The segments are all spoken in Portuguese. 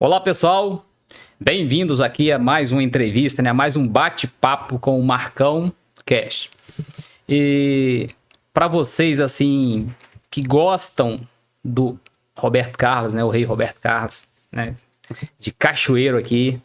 Olá, pessoal. Bem-vindos aqui a mais uma entrevista, né? A mais um bate-papo com o Marcão Cash. E para vocês, assim, que gostam do Roberto Carlos, né? O rei Roberto Carlos, né? De Cachoeiro aqui.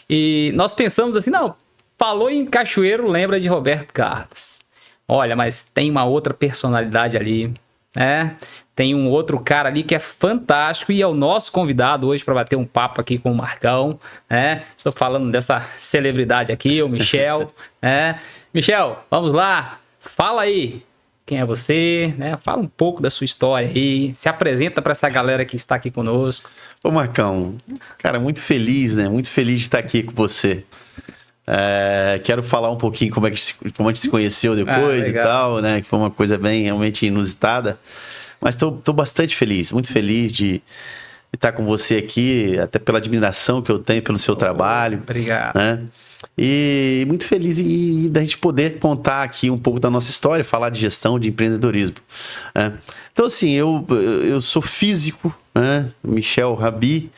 E nós pensamos assim, não, falou em Cachoeiro, lembra de Roberto Carlos. Olha, mas tem uma outra personalidade ali, né? Tem um outro cara ali que é fantástico e é o nosso convidado hoje para bater um papo aqui com o Marcão, né? Estou falando dessa celebridade aqui, o Michel, né? Michel, vamos lá, fala aí quem é você, né? Fala um pouco da sua história aí, se apresenta para essa galera que está aqui conosco. Ô Marcão, cara, muito feliz, né? Muito feliz de estar aqui com você. Quero falar um pouquinho como a gente se conheceu depois e tal, né? Que foi uma coisa bem realmente inusitada. Mas estou bastante feliz, muito feliz de estar com você aqui, até pela admiração que eu tenho pelo seu trabalho. Obrigado. Né? E muito feliz da gente poder contar aqui um pouco da nossa história, falar de gestão, de empreendedorismo. Né? Então, assim, eu sou físico, né? Michel Rabi,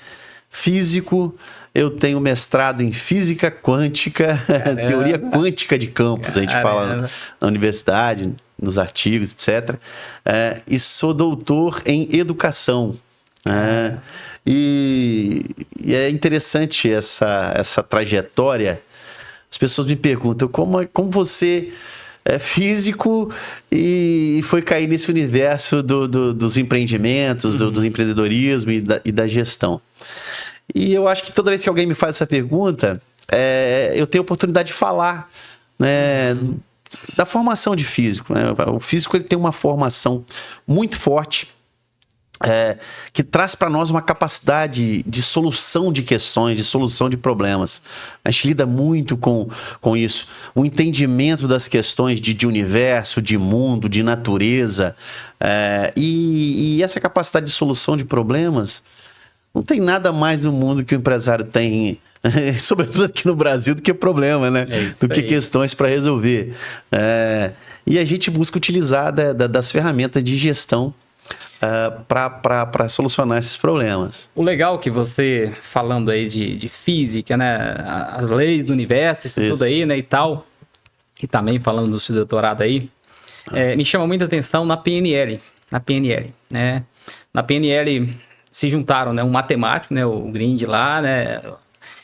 físico. Eu tenho mestrado em física quântica, teoria quântica de campos, a gente fala na universidade, nos artigos, etc. E sou doutor em educação. E é interessante essa trajetória. As pessoas me perguntam como você é físico e foi cair nesse universo dos empreendimentos, do empreendedorismo e da gestão. E eu acho que toda vez que alguém me faz essa pergunta, eu tenho a oportunidade de falar, né, da formação de físico. Né? O físico ele tem uma formação muito forte, que traz para nós uma capacidade de solução de questões, de solução de problemas. A gente lida muito com isso. O entendimento das questões de universo, de mundo, de natureza. E essa capacidade de solução de problemas, não tem nada mais no mundo que o empresário tem, sobretudo aqui no Brasil, do que problema, né? Do que questões para resolver. E a gente busca utilizar das ferramentas de gestão para solucionar esses problemas. O legal que você, falando aí de física, né? As leis do universo, isso tudo aí, né? E tal. E também falando do seu doutorado aí, me chama muita atenção na PNL. Né? Na PNL se juntaram, né, um matemático, né, o Grind lá, né,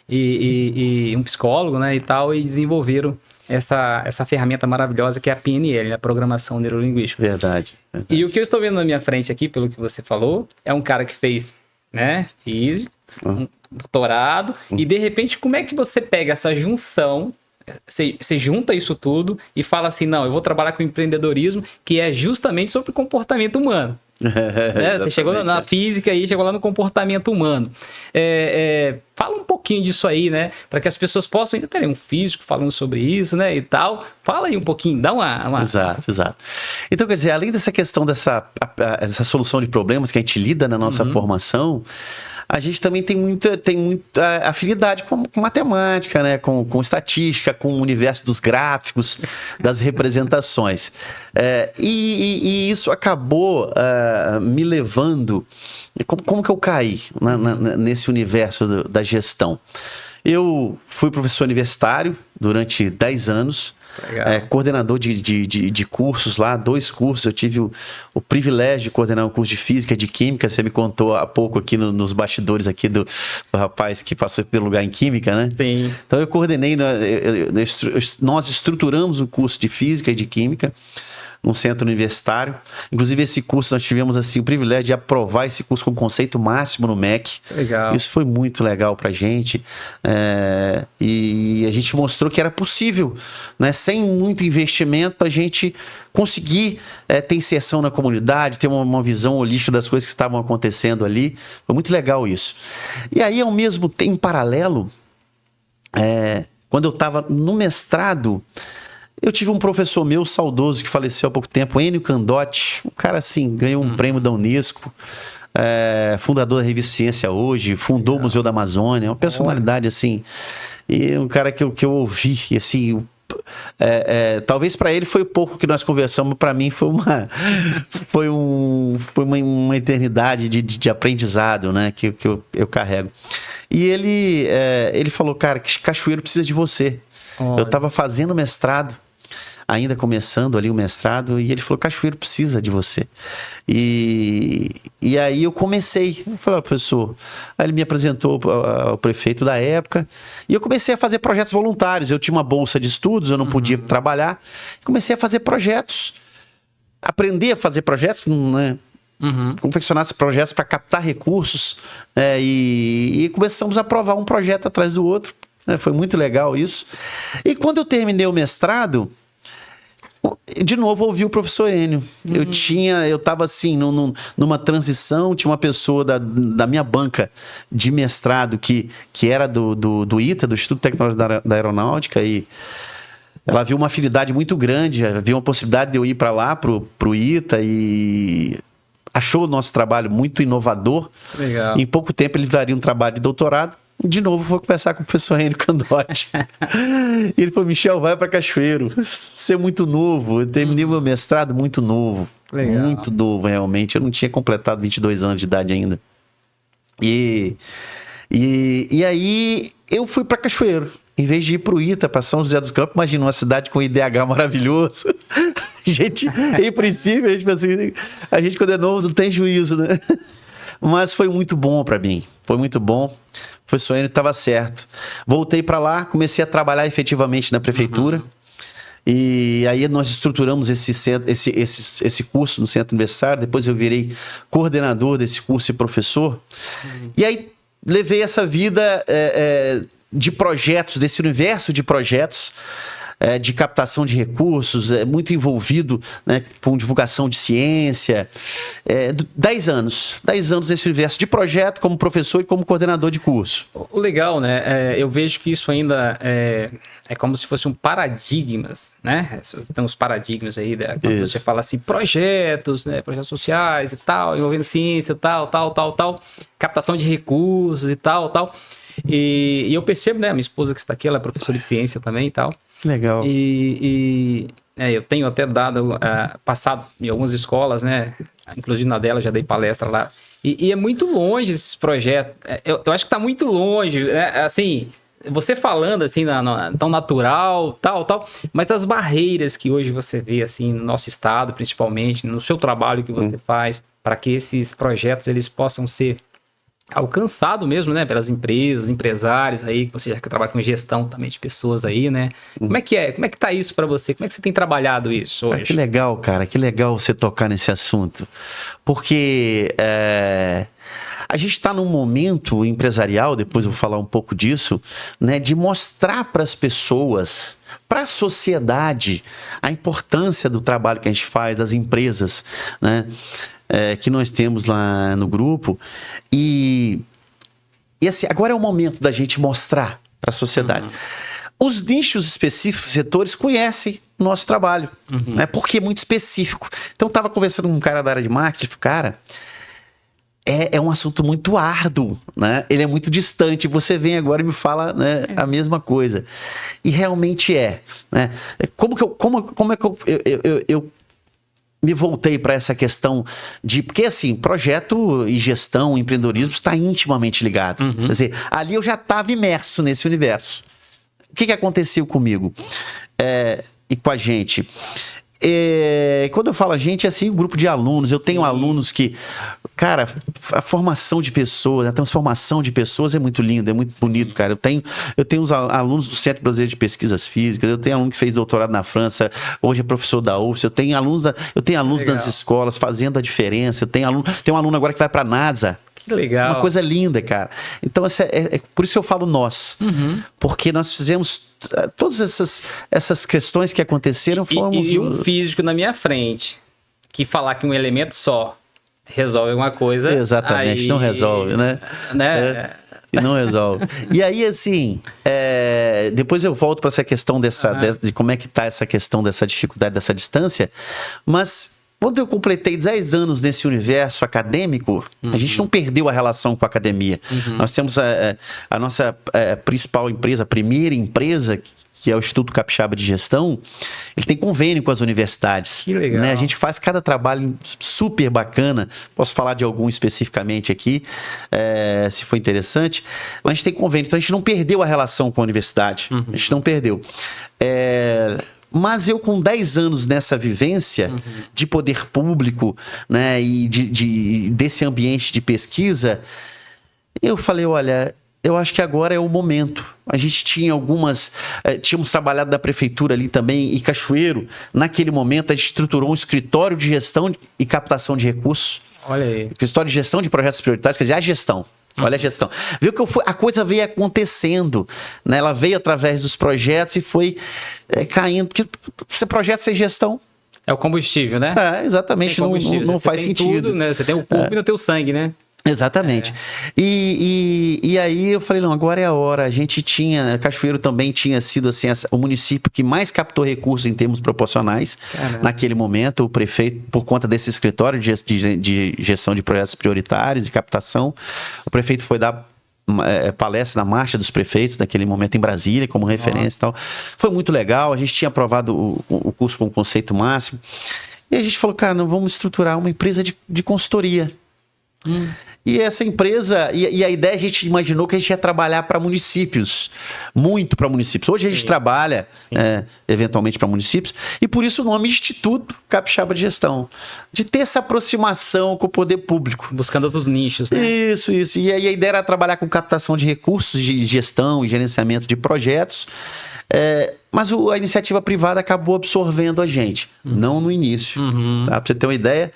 e um psicólogo, né, e tal, e desenvolveram essa ferramenta maravilhosa que é a PNL, né, Programação Neurolinguística. Verdade. E o que eu estou vendo na minha frente aqui, pelo que você falou, é um cara que fez, né, físico, um doutorado, e de repente, como é que você pega essa junção, você junta isso tudo e fala assim, não, eu vou trabalhar com empreendedorismo, que é justamente sobre comportamento humano. Você chegou na física e chegou lá no comportamento humano. Fala um pouquinho disso aí, né? Para que as pessoas possam... Peraí, um físico falando sobre isso, né? E tal. Fala aí um pouquinho, dá uma... Exato. Então, quer dizer, além dessa questão dessa solução de problemas que a gente lida na nossa formação, a gente também tem muita afinidade com matemática, né? Com estatística, com o universo dos gráficos, das representações. E isso acabou me levando... Como que eu caí nesse universo da gestão? Eu fui professor universitário durante 10 anos, coordenador de cursos lá, 2 cursos. Eu tive o privilégio de coordenar um curso de física e de química. Você me contou há pouco aqui nos bastidores aqui do rapaz que passou pelo lugar em química, né? Sim. Então eu coordenei, nós estruturamos um curso de física e de química num centro universitário. Inclusive, esse curso, nós tivemos assim, o privilégio de aprovar esse curso com conceito máximo no MEC. Legal. Isso foi muito legal pra gente. E a gente mostrou que era possível, né? Sem muito investimento, a gente conseguir ter inserção na comunidade, ter uma visão holística das coisas que estavam acontecendo ali. Foi muito legal isso. E aí, ao mesmo tempo, em paralelo, quando eu estava no mestrado, eu tive um professor meu saudoso que faleceu há pouco tempo, Enio Candotti, um cara assim, ganhou um prêmio da Unesco, fundador da revista Ciência Hoje, fundou o Museu da Amazônia, uma personalidade assim, e um cara que eu ouvi, e assim, talvez para ele foi o pouco que nós conversamos, para mim foi uma eternidade de aprendizado, né, que eu carrego. E ele falou, cara, que Cachoeiro precisa de você. Olha. Eu estava fazendo mestrado, ainda começando ali o mestrado, e ele falou, Cachoeiro precisa de você. E aí eu comecei, eu falei, professor, aí ele me apresentou ao prefeito da época, e eu comecei a fazer projetos voluntários. Eu tinha uma bolsa de estudos, eu não podia trabalhar, comecei a fazer projetos, aprender a fazer projetos, né? Confeccionar esses projetos para captar recursos, e começamos a aprovar um projeto atrás do outro, né? Foi muito legal isso. E quando eu terminei o mestrado, de novo ouvi o professor Enio. Eu estava assim, numa transição, tinha uma pessoa da minha banca de mestrado que era do ITA, do Instituto Tecnológico da Aeronáutica, e ela viu uma afinidade muito grande, viu uma possibilidade de eu ir para lá, pro ITA, e achou o nosso trabalho muito inovador. Legal. Em pouco tempo ele daria um trabalho de doutorado. De novo, vou conversar com o professor Enio Candotti. E ele falou, Michel, vai para Cachoeiro. Você é muito novo. Eu terminei meu mestrado muito novo. Legal. Muito novo, realmente. Eu não tinha completado 22 anos de idade ainda. E aí eu fui para Cachoeiro. Em vez de ir para o ITA, para São José dos Campos, imagina uma cidade com IDH maravilhoso. Em princípio, a gente quando é novo não tem juízo, né? Mas foi muito bom para mim. Foi muito bom. Foi sonhando, estava certo. Voltei para lá, comecei a trabalhar efetivamente na prefeitura. E aí nós estruturamos esse curso no Centro Universitário. Depois eu virei coordenador desse curso e professor. E aí levei essa vida de projetos, desse universo de projetos, de captação de recursos, muito envolvido, né, com divulgação de ciência. 10 anos nesse universo de projeto, como professor e como coordenador de curso. O legal, né? Eu vejo que isso ainda é como se fosse um paradigmas, né? Tem uns paradigmas aí, né? Quando você fala assim, projetos, né? Projetos sociais e tal, envolvendo ciência, tal, captação de recursos e tal. E eu percebo, né? A minha esposa que está aqui, ela é professora de ciência também e tal. Legal. Eu tenho até passado em algumas escolas, né? Inclusive na dela, já dei palestra lá. E é muito longe esses projetos. Eu acho que está muito longe, né? Assim, você falando assim, tão natural, tal. Mas as barreiras que hoje você vê, assim, no nosso estado, principalmente, no seu trabalho que você faz, para que esses projetos eles possam ser alcançado mesmo, né, pelas empresas, empresários aí, que você já trabalha com gestão também de pessoas aí, né? Como é que tá isso para você? Como é que você tem trabalhado isso hoje? Que legal, cara, que legal você tocar nesse assunto, porque a gente está num momento empresarial, depois eu vou falar um pouco disso, né, de mostrar para as pessoas, para a sociedade, a importância do trabalho que a gente faz, das empresas, né? Que nós temos lá no grupo, e assim, agora é o momento da gente mostrar para a sociedade. Os nichos específicos, setores, conhecem o nosso trabalho, né? Porque é muito específico. Então, eu estava conversando com um cara da área de marketing, cara, é um assunto muito árduo, né? Ele é muito distante. Você vem agora e me fala, né, a mesma coisa. E realmente né? Como é que eu me voltei para essa questão porque assim, projeto e gestão, empreendedorismo está intimamente ligado. Quer dizer, ali eu já estava imerso nesse universo. O que aconteceu comigo e com a gente? Quando eu falo a gente, é assim, um grupo de alunos. Eu tenho alunos que, cara, a formação de pessoas, a transformação de pessoas é muito linda, é muito bonito, cara. Eu tenho os alunos do Centro Brasileiro de Pesquisas Físicas, eu tenho aluno que fez doutorado na França, hoje é professor da UFS, eu tenho alunos das escolas fazendo a diferença, eu tenho um aluno agora que vai para a NASA. Que legal. Uma coisa linda, cara. Então, por isso eu falo nós. Porque nós fizemos todas essas questões que aconteceram. E um físico na minha frente, que falar que um elemento só resolve alguma coisa... Exatamente, aí, não resolve, né? E não resolve. E aí, assim, depois eu volto para essa questão de como é que está essa questão dessa dificuldade, dessa distância, mas... Quando eu completei 10 anos nesse universo acadêmico, a gente não perdeu a relação com a academia. Nós temos a nossa principal empresa, a primeira empresa que é o Instituto Capixaba de Gestão, ele tem convênio com as universidades. Que legal. Né? A gente faz cada trabalho super bacana. Posso falar de algum especificamente aqui, se for interessante. Mas a gente tem convênio, então a gente não perdeu a relação com a universidade. A gente não perdeu. Mas eu, com 10 anos nessa vivência de poder público, né, e desse ambiente de pesquisa, eu falei, olha, eu acho que agora é o momento. A gente tinha tínhamos trabalhado da prefeitura ali também, e Cachoeiro. Naquele momento, a gente estruturou um escritório de gestão e captação de recursos. Olha aí. Escritório de gestão de projetos prioritários, quer dizer, a gestão. Olha a gestão. Viu que a coisa veio acontecendo, né? Ela veio através dos projetos e foi caindo. Porque esse projeto sem gestão... É o combustível, né? Exatamente, não faz sentido. Tudo, né? Você tem o corpo e não tem o sangue, né? Exatamente. E aí eu falei, não, agora é a hora. A gente tinha, Cachoeiro também tinha sido assim, o município que mais captou recursos em termos proporcionais. Caramba. Naquele momento. O prefeito, por conta desse escritório de gestão de projetos prioritários e captação, o prefeito foi dar palestra na Marcha dos Prefeitos, naquele momento em Brasília, como referência e tal. Foi muito legal. A gente tinha aprovado o curso com o conceito máximo. E a gente falou, cara, não, vamos estruturar uma empresa de consultoria. E essa empresa, e a ideia, a gente imaginou que a gente ia trabalhar para municípios, muito para municípios. Hoje a gente trabalha eventualmente para municípios, e por isso o nome Instituto Capixaba de Gestão, de ter essa aproximação com o poder público. Buscando outros nichos, né? Isso. E aí a ideia era trabalhar com captação de recursos, de gestão e gerenciamento de projetos. Mas a iniciativa privada acabou absorvendo a gente, não no início. Tá? Para você ter uma ideia,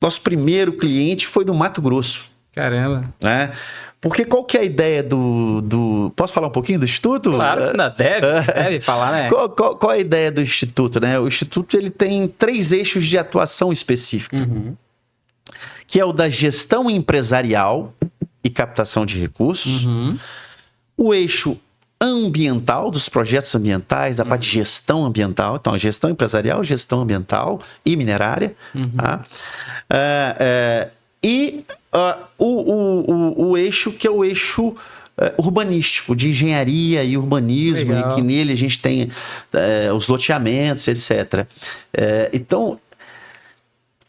nosso primeiro cliente foi do Mato Grosso. Caramba. Porque qual que é a ideia do... Posso falar um pouquinho do Instituto? Claro, não, deve falar, né? Qual é a ideia do Instituto? Né? O Instituto ele tem 3 eixos de atuação específica, que é o da gestão empresarial e captação de recursos, o eixo ambiental, dos projetos ambientais, da parte de gestão ambiental. Então, gestão empresarial, gestão ambiental e minerária. Tá? E o eixo que é o eixo urbanístico, de engenharia e urbanismo, e que nele a gente tem os loteamentos, etc. Então,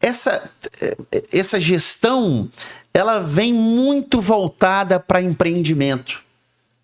essa gestão, ela vem muito voltada para empreendimento,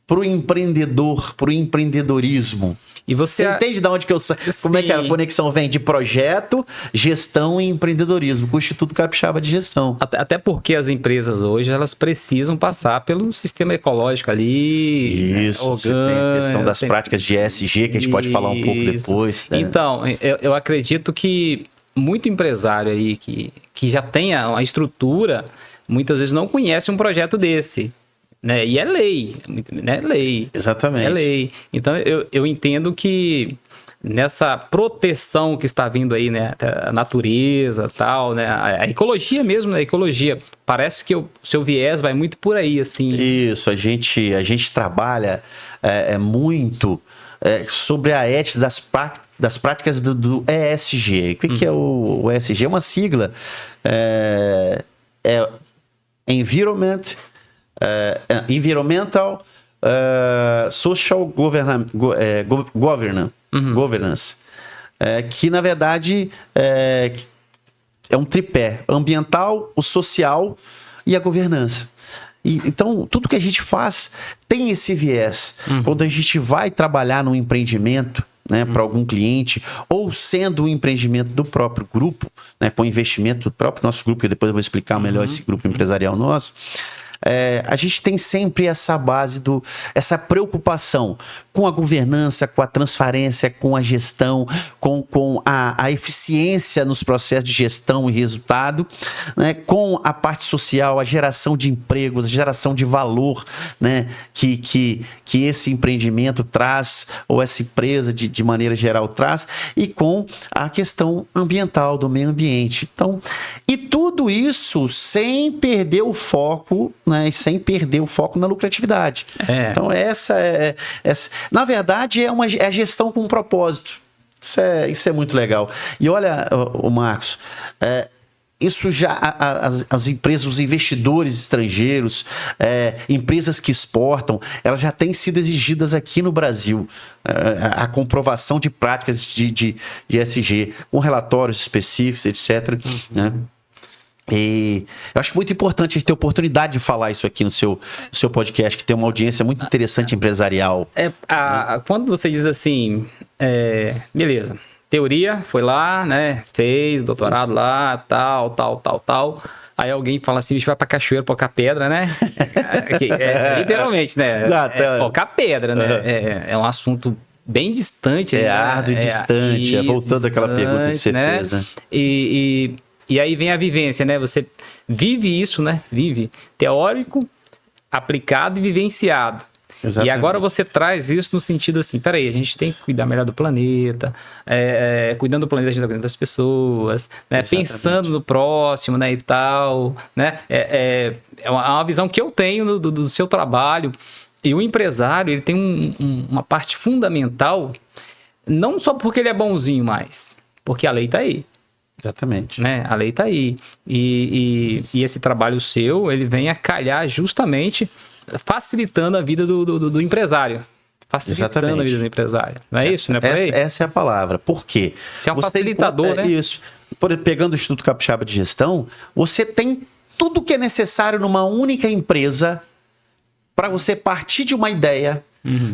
para o empreendedor, para o empreendedorismo. E você entende de onde que como é que a conexão vem de projeto, gestão e empreendedorismo, com o Instituto Capixaba de Gestão. Até porque as empresas hoje, elas precisam passar pelo sistema ecológico ali. Isso, você tem a questão das práticas de ESG, que a gente pode falar um pouco depois. Né? Então, eu acredito que muito empresário aí que já tenha uma estrutura, muitas vezes não conhece um projeto desse. Né? E é lei, né? Lei. Exatamente. É lei. Então, eu entendo que nessa proteção que está vindo aí, né? A natureza, tal, né? A ecologia mesmo, né? A ecologia. Parece que o seu viés vai muito por aí, assim. Isso, a gente trabalha muito sobre a ética das práticas do ESG. O que é o ESG? É uma sigla. Environmental, Social Governance, que na verdade é um tripé: ambiental, o social e a governança. Então, tudo que a gente faz tem esse viés. Quando a gente vai trabalhar num empreendimento, né, para algum cliente, ou sendo um empreendimento do próprio grupo, né, com investimento do próprio nosso grupo, que depois eu vou explicar melhor esse grupo empresarial nosso, a gente tem sempre essa base, essa preocupação com a governança, com a transparência, com a gestão, com a eficiência nos processos de gestão e resultado, né, com a parte social, a geração de empregos, a geração de valor, né, que esse empreendimento traz, ou essa empresa de maneira geral traz, e com a questão ambiental, do meio ambiente. Então, e tudo isso sem perder o foco, né, sem perder o foco na lucratividade. Então, essa na verdade, é a gestão com um propósito. Isso é muito legal. E olha, o Marcos, isso já, as empresas, os investidores estrangeiros, empresas que exportam, elas já têm sido exigidas aqui no Brasil a comprovação de práticas de ESG, com relatórios específicos, etc. Né? E eu acho muito importante a gente ter oportunidade de falar isso aqui no seu podcast, que tem uma audiência muito interessante empresarial. Quando você diz assim, beleza, teoria, foi lá, né, fez doutorado lá, tal. Aí alguém fala assim, bicho, vai pra cachoeira pocar pedra, né? Literalmente, né? Exato. Pocar pedra, né? É um assunto bem distante. É árduo e distante. Voltando àquela pergunta que você fez, né? E aí vem a vivência, né? Você vive isso, né? Vive teórico, aplicado e vivenciado. Exatamente. E agora você traz isso no sentido assim, peraí, a gente tem que cuidar melhor do planeta, cuidando do planeta, a gente tá cuidando das pessoas, né? Pensando no próximo, né, e tal, né? É uma visão que eu tenho do seu trabalho. E o empresário, ele tem uma parte fundamental, não só porque ele é bonzinho mais, porque a lei tá aí. Exatamente. Né? A lei tá aí. E esse trabalho seu, ele vem a calhar justamente facilitando a vida do empresário. Facilitando a vida do empresário. Não é isso? Não é por aí? Essa é a palavra. Por quê? Você é um facilitador, né? Isso. Pegando o Instituto Capixaba de Gestão, você tem tudo que é necessário numa única empresa para você partir de uma ideia,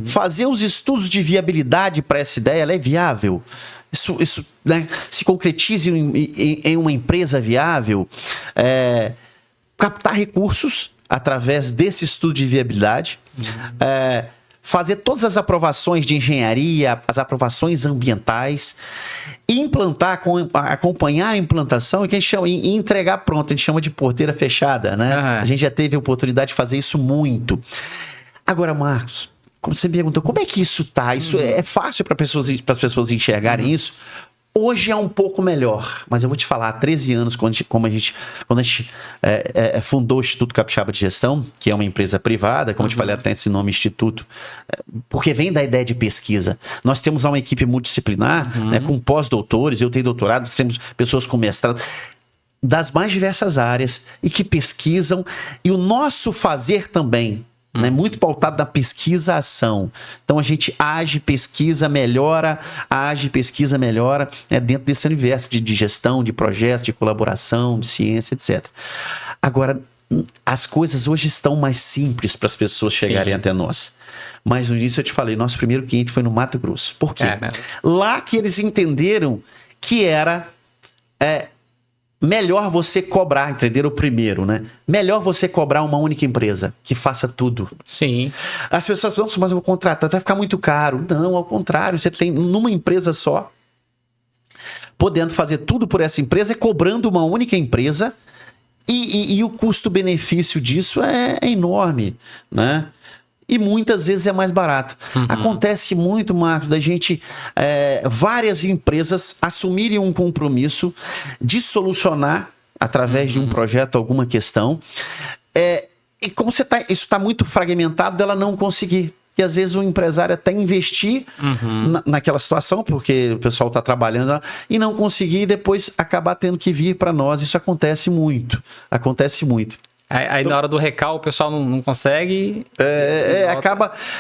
fazer os estudos de viabilidade para essa ideia. Ela é viável? Isso né, se concretize em uma empresa viável, captar recursos através desse estudo de viabilidade, fazer todas as aprovações de engenharia, as aprovações ambientais, implantar, acompanhar a implantação e entregar pronto, a gente chama de porteira fechada, né? A gente já teve a oportunidade de fazer isso muito. Agora, Marcos, como você me perguntou, como é que isso tá? Isso é fácil para as pessoas enxergarem isso? Hoje é um pouco melhor, mas eu vou te falar, há 13 anos, quando a gente fundou o Instituto Capixaba de Gestão, que é uma empresa privada, como eu te falei, até esse nome Instituto, porque vem da ideia de pesquisa. Nós temos uma equipe multidisciplinar, né, com pós-doutores, eu tenho doutorado, temos pessoas com mestrado, das mais diversas áreas, e que pesquisam, e o nosso fazer também, né, muito pautado na pesquisa-ação. Então a gente age, pesquisa, melhora, dentro desse universo de gestão, de projetos, de colaboração, de ciência, etc. Agora, as coisas hoje estão mais simples para as pessoas chegarem até nós. Mas no início eu te falei, nosso primeiro cliente foi no Mato Grosso. Por quê? Lá que eles entenderam que era melhor você cobrar, entenderam o primeiro, né? Melhor você cobrar uma única empresa que faça tudo. Sim. As pessoas falam, mas eu vou contratar, vai ficar muito caro. Não, ao contrário, você tem numa empresa só, podendo fazer tudo por essa empresa e cobrando uma única empresa, e o custo-benefício disso é enorme, né? E muitas vezes é mais barato. Acontece muito, Marcos, da gente, várias empresas assumirem um compromisso de solucionar, através de um projeto, alguma questão. E como isso está muito fragmentado, dela não conseguir. E às vezes o empresário até investir naquela situação, porque o pessoal está trabalhando, e não conseguir e depois acabar tendo que vir para nós. Isso acontece muito. Acontece muito. Aí então, na hora do recal o pessoal não consegue...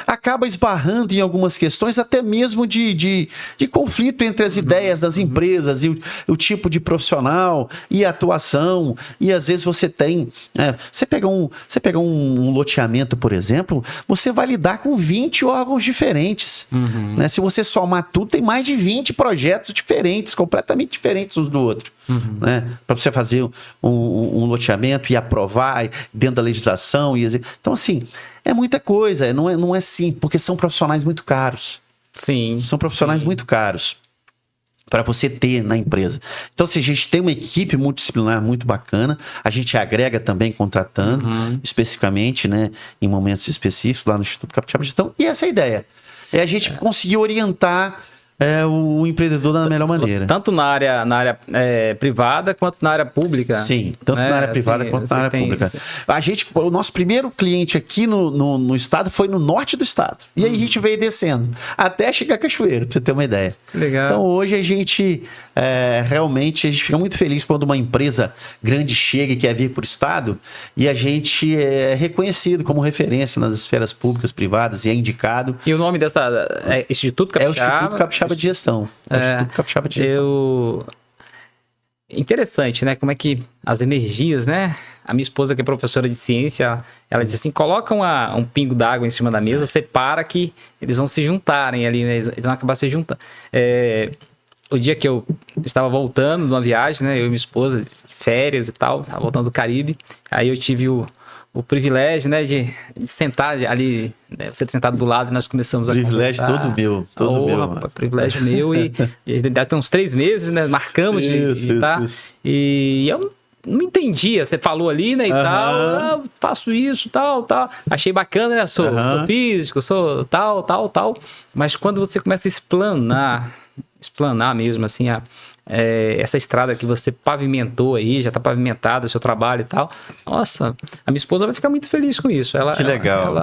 Acaba esbarrando em algumas questões, até mesmo de conflito entre as ideias das empresas e o tipo de profissional e a atuação. E às vezes você tem... Você pega um loteamento, por exemplo, você vai lidar com 20 órgãos diferentes. Né? Se você somar tudo, tem mais de 20 projetos diferentes, completamente diferentes uns do outro. Né? Para você fazer um loteamento e aprovar dentro da legislação. Então, assim, é muita coisa, não é simples, porque são profissionais muito caros. Sim. São profissionais muito caros para você ter na empresa. Então, se a gente tem uma equipe multidisciplinar muito bacana, a gente agrega também contratando, especificamente, né, em momentos específicos, lá no Instituto Capixaba de Gestão, e essa é a ideia. É a gente conseguir orientar o empreendedor da melhor maneira. Tanto na área privada quanto na área pública. Sim, tanto na área privada quanto na área pública. O nosso primeiro cliente aqui no estado foi no norte do estado. E aí a gente veio descendo até chegar a Cachoeiro, pra você ter uma ideia. Legal. Então hoje a gente realmente fica muito feliz quando uma empresa grande chega e quer vir para o estado e a gente é reconhecido como referência nas esferas públicas, privadas e é indicado. E o nome dessa é Instituto Capixaba? É o Instituto Capixaba de Gestão. É o Instituto Capixaba de Gestão. Interessante, né? Como é que as energias, né? A minha esposa, que é professora de ciência, ela disse assim, coloca um pingo d'água em cima da mesa, separa que eles vão se juntarem ali, né? Eles vão acabar se juntando. O dia que eu estava voltando de uma viagem, né? Eu e minha esposa, de férias e tal, estava voltando do Caribe. Aí eu tive o privilégio, né, de sentar ali, né, você sentado do lado e nós começamos a conversar. Privilégio todo meu. Rapaz, privilégio meu. E já tem uns 3 meses, né, marcamos de estar. Isso. E eu não entendia, você falou ali, né, e tal, faço isso, tal. Achei bacana, né, sou físico, sou tal. Mas quando você começa a explanar mesmo, assim, essa estrada que você pavimentou aí, já está pavimentado o seu trabalho e tal. Nossa, a minha esposa vai ficar muito feliz com isso. Que legal.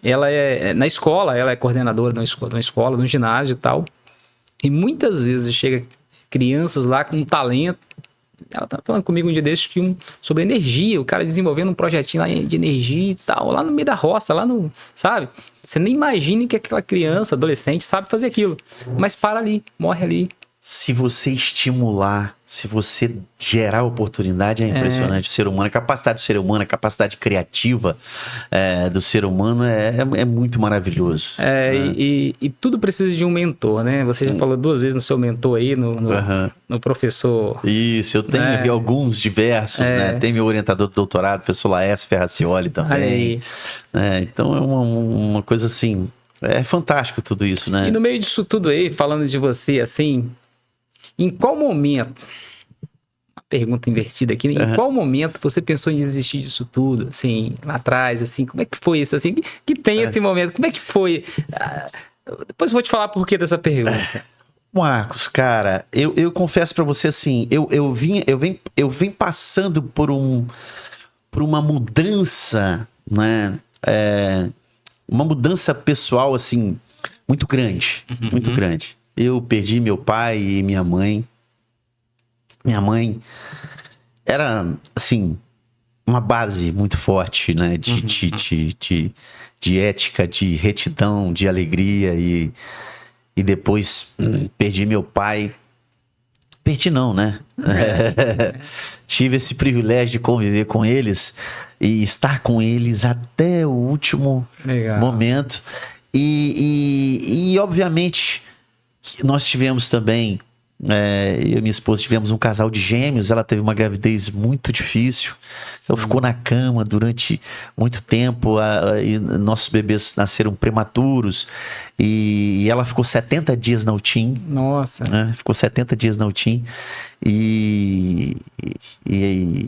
Ela é na escola, ela é coordenadora de uma escola, de um ginásio e tal. E muitas vezes chega crianças lá com um talento. Ela tá falando comigo um dia desses sobre energia, o cara desenvolvendo um projetinho lá de energia e tal, lá no meio da roça, sabe? Você nem imagina que aquela criança, adolescente, sabe fazer aquilo. Mas para ali, morre ali. Se você estimular, se você gerar oportunidade, é impressionante. O ser humano, a capacidade do ser humano, a capacidade criativa do ser humano é muito maravilhoso. E tudo precisa de um mentor, né? Você já falou 2 vezes no seu mentor aí, no professor. Isso, eu tenho alguns diversos, né? Tem meu orientador do doutorado, o professor Laércio Ferracioli também. Então é uma coisa assim, é fantástico tudo isso, né? E no meio disso tudo aí, falando de você, assim, em qual momento, uma pergunta invertida aqui, em qual momento você pensou em desistir disso tudo, assim, lá atrás, assim, como é que foi isso, assim, que tem esse momento, como é que foi? Depois eu vou te falar por que dessa pergunta. Marcos, cara, eu confesso pra você, assim, eu vim passando por uma mudança, né, uma mudança pessoal, assim, muito grande, muito grande. Eu perdi meu pai e minha mãe. Minha mãe era, assim, uma base muito forte, né? De ética, de retidão, de alegria. E depois perdi meu pai. Perdi não, né? Tive esse privilégio de conviver com eles e estar com eles até o último momento. E obviamente... Nós tivemos também, eu e minha esposa tivemos um casal de gêmeos, ela teve uma gravidez muito difícil, então ficou na cama durante muito tempo, e nossos bebês nasceram prematuros, e ela ficou 70 dias na UTIM. Nossa. Né? Ficou 70 dias na UTIM, e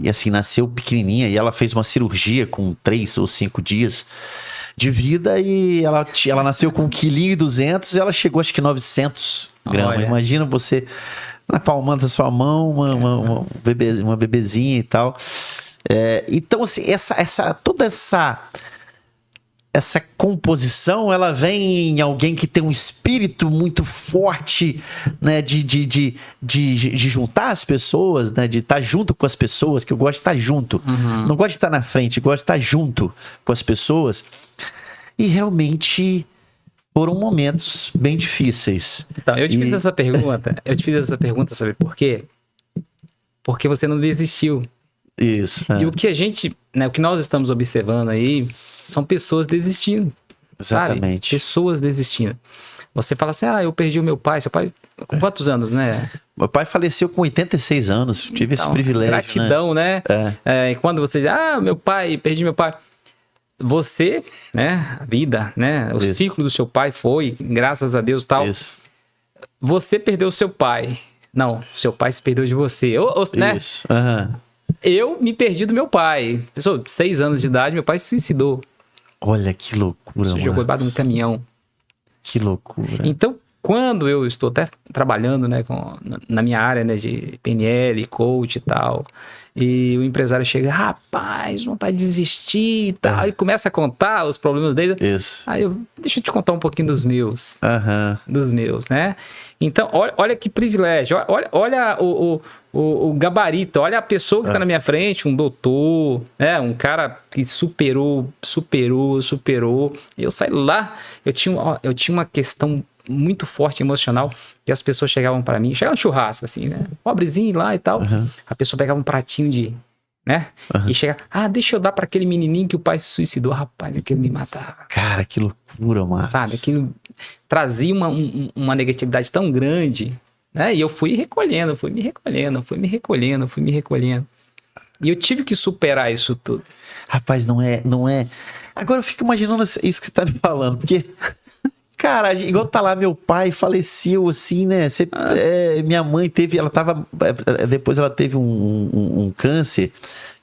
assim, nasceu pequenininha, e ela fez uma cirurgia com 3 ou 5 dias de vida e ela nasceu com 1,2 kg e ela chegou acho que 900 gramas. Olha. Imagina você na palma da sua mão, uma bebezinha e tal. Então, assim, toda essa composição, ela vem em alguém que tem um espírito muito forte, né, de juntar as pessoas, né, de estar junto com as pessoas, que eu gosto de estar junto. Não gosto de estar na frente, gosto de estar junto com as pessoas. E realmente foram momentos bem difíceis. Então, eu te fiz essa pergunta, sabe por quê? Porque você não desistiu. Isso. E o que a gente, né, o que nós estamos observando aí são pessoas desistindo. Exatamente. Sabe? Pessoas desistindo. Você fala assim, eu perdi o meu pai. Seu pai, com quantos anos, né? Meu pai faleceu com 86 anos. Tive esse privilégio, gratidão, né? E quando você diz, perdi meu pai. Você, né? A vida, né? O ciclo do seu pai foi, graças a Deus, tal. Isso. Você perdeu o seu pai. Não, seu pai se perdeu de você. Né? Isso. Eu me perdi do meu pai. Pessoal, 6 anos de idade, meu pai se suicidou. Olha que loucura, mano. Se jogou debaixo de um caminhão. Que loucura. Então, quando eu estou até trabalhando, né, na minha área, né, de PNL, coach e tal, e o empresário chega, rapaz, vontade de desistir e tal, e começa a contar os problemas dele. Isso. Aí deixa eu te contar um pouquinho dos meus. Dos meus, né? Então, olha que privilégio. Olha o gabarito. Olha a pessoa que está na minha frente, um doutor, né? Um cara que superou. Eu saí lá, eu tinha uma questão muito forte emocional, que as pessoas chegavam para mim, chegava no churrasco, assim, né? Pobrezinho lá e tal. A pessoa pegava um pratinho de... né? E chega, deixa eu dar para aquele menininho que o pai se suicidou. Rapaz, aquele me matava. Cara, que loucura, mano. Sabe, aquilo trazia uma negatividade tão grande, né? E eu fui me recolhendo. E eu tive que superar isso tudo. Rapaz, não é... Agora eu fico imaginando isso que você tá me falando, porque... Cara, igual tá lá, meu pai faleceu, assim, né? Minha mãe teve, depois ela teve um câncer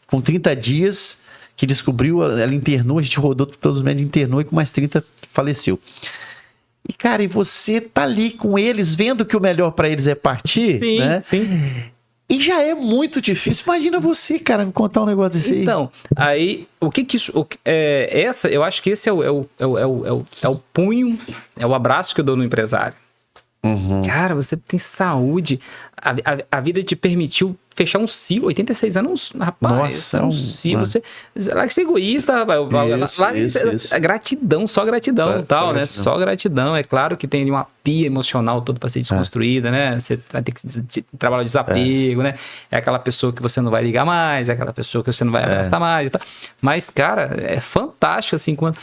com 30 dias, que descobriu, ela internou, a gente rodou todos os médicos, internou e com mais 30 faleceu. E, cara, e você tá ali com eles, vendo que o melhor pra eles é partir, sim, né? Sim. E já é muito difícil. Imagina você, cara, me contar um negócio desse aí. Então, aí, o que isso... eu acho que esse é o punho, é o abraço que eu dou no empresário. Cara, você tem saúde. A vida te permitiu fechar um ciclo. 86 anos, rapaz. Nossa, um ciclo. Você é egoísta, rapaz. Isso. Gratidão, só gratidão, tal, né? Gratidão. Só gratidão. É claro que tem uma pia emocional toda para ser desconstruída, né? Você vai ter que trabalhar o desapego, né? É aquela pessoa que você não vai ligar mais, é aquela pessoa que você não vai abraçar mais e tal. Mas, cara, é fantástico, assim, quando